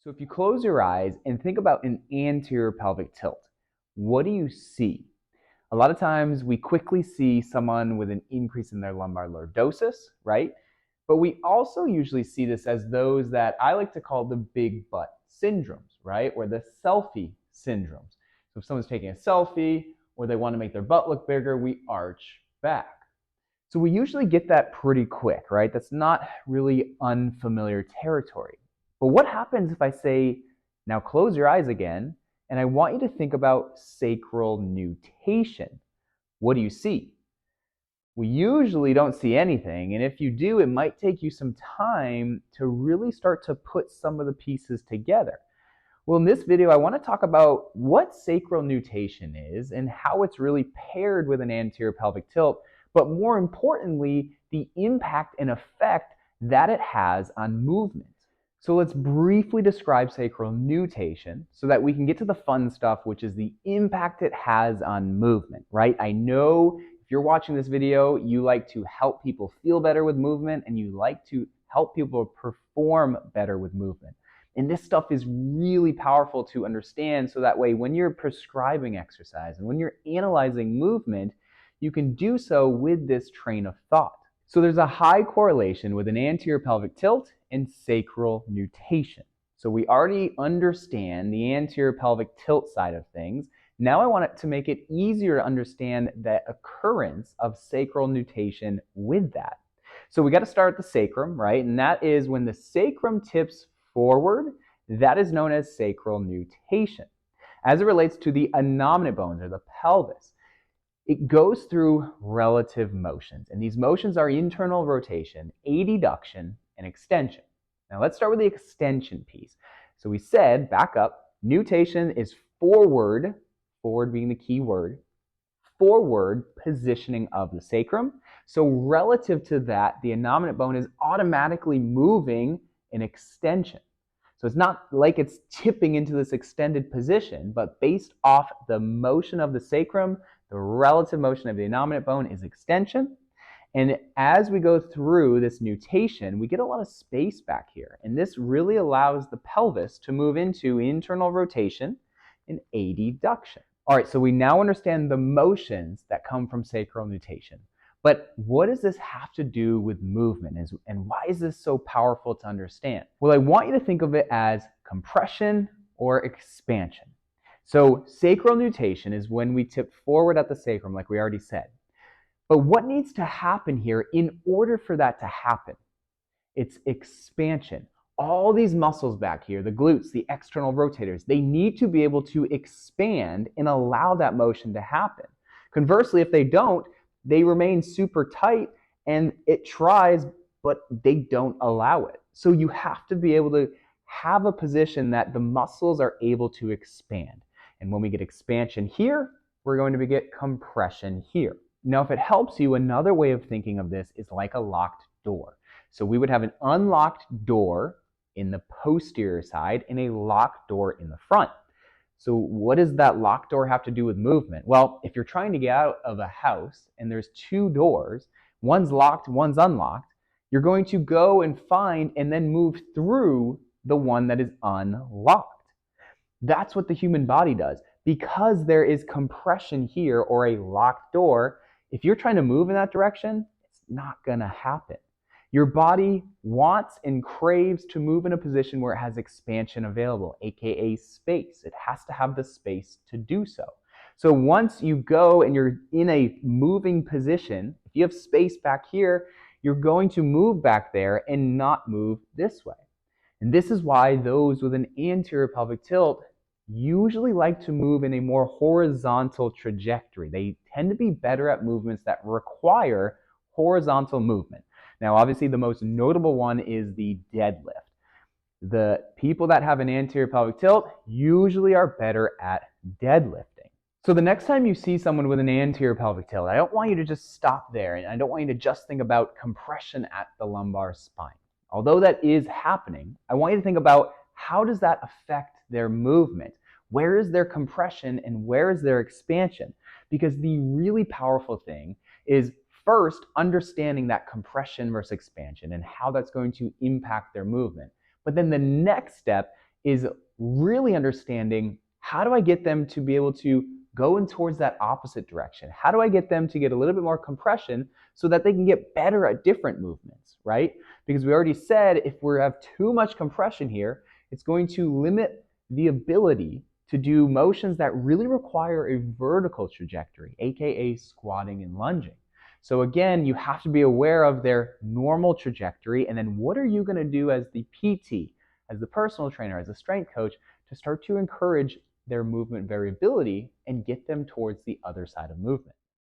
So if you close your eyes and think about an anterior pelvic tilt, what do you see? A lot of times we quickly see someone with an increase in their lumbar lordosis, right? But we also usually see this as those that I like to call the big butt syndromes, right? Or the selfie syndromes. So if someone's taking a selfie or they want to make their butt look bigger, we arch back. So we usually get that pretty quick, right? That's not really unfamiliar territory. But what happens if I say, now close your eyes again, and I want you to think about sacral nutation? What do you see? We usually don't see anything, and if you do, it might take you some time to really start to put some of the pieces together. Well, in this video, I want to talk about what sacral nutation is and how it's really paired with an anterior pelvic tilt, but more importantly, the impact and effect that it has on movement. So let's briefly describe sacral nutation so that we can get to the fun stuff, which is the impact it has on movement, right? I know if you're watching this video, you like to help people feel better with movement and you like to help people perform better with movement. And this stuff is really powerful to understand so that way when you're prescribing exercise and when you're analyzing movement, you can do so with this train of thought. So there's a high correlation with an anterior pelvic tilt and sacral nutation. So we already understand the anterior pelvic tilt side of things. Now I want it to make it easier to understand the occurrence of sacral nutation with that. So we got to start at the sacrum, right? And that is when the sacrum tips forward, that is known as sacral nutation. As it relates to the innominate bones or the pelvis, it goes through relative motions, and these motions are internal rotation, adduction, and extension. Now let's start with the extension piece. So we said, back up, nutation is forward being the key word, forward positioning of the sacrum. So relative to that, the innominate bone is automatically moving in extension. So it's not like it's tipping into this extended position, but based off the motion of the sacrum, the relative motion of the innominate bone is extension. And as we go through this nutation, we get a lot of space back here. And this really allows the pelvis to move into internal rotation and adduction. All right, so we now understand the motions that come from sacral nutation. But what does this have to do with movement, and why is this so powerful to understand? Well, I want you to think of it as compression or expansion. So sacral nutation is when we tip forward at the sacrum, like we already said. But what needs to happen here in order for that to happen? It's expansion. All these muscles back here, the glutes, the external rotators, they need to be able to expand and allow that motion to happen. Conversely, if they don't, they remain super tight and it tries, but they don't allow it. So you have to be able to have a position that the muscles are able to expand. And when we get expansion here, we're going to get compression here. Now, if it helps you, another way of thinking of this is like a locked door. So we would have an unlocked door in the posterior side and a locked door in the front. So what does that locked door have to do with movement? Well, if you're trying to get out of a house and there's two doors, one's locked, one's unlocked, you're going to go and find and then move through the one that is unlocked. That's what the human body does. Because there is compression here or a locked door, if you're trying to move in that direction, it's not going to happen. Your body wants and craves to move in a position where it has expansion available, aka space. It has to have the space to do so. So once you go and you're in a moving position, if you have space back here, you're going to move back there and not move this way. And this is why those with an anterior pelvic tilt usually like to move in a more horizontal trajectory. They tend to be better at movements that require horizontal movement. Now, obviously, the most notable one is the deadlift. The people that have an anterior pelvic tilt usually are better at deadlifting. So the next time you see someone with an anterior pelvic tilt, I don't want you to just stop there, and I don't want you to just think about compression at the lumbar spine. Although that is happening, I want you to think about how does that affect their movement? Where is their compression and where is their expansion? Because the really powerful thing is first, understanding that compression versus expansion and how that's going to impact their movement. But then the next step is really understanding, how do I get them to be able to go in towards that opposite direction? How do I get them to get a little bit more compression so that they can get better at different movements, right? Because we already said if we have too much compression here, it's going to limit the ability to do motions that really require a vertical trajectory, aka squatting and lunging. So again, you have to be aware of their normal trajectory, and then what are you going to do as the PT, as the personal trainer, as a strength coach, to start to encourage their movement variability and get them towards the other side of movement.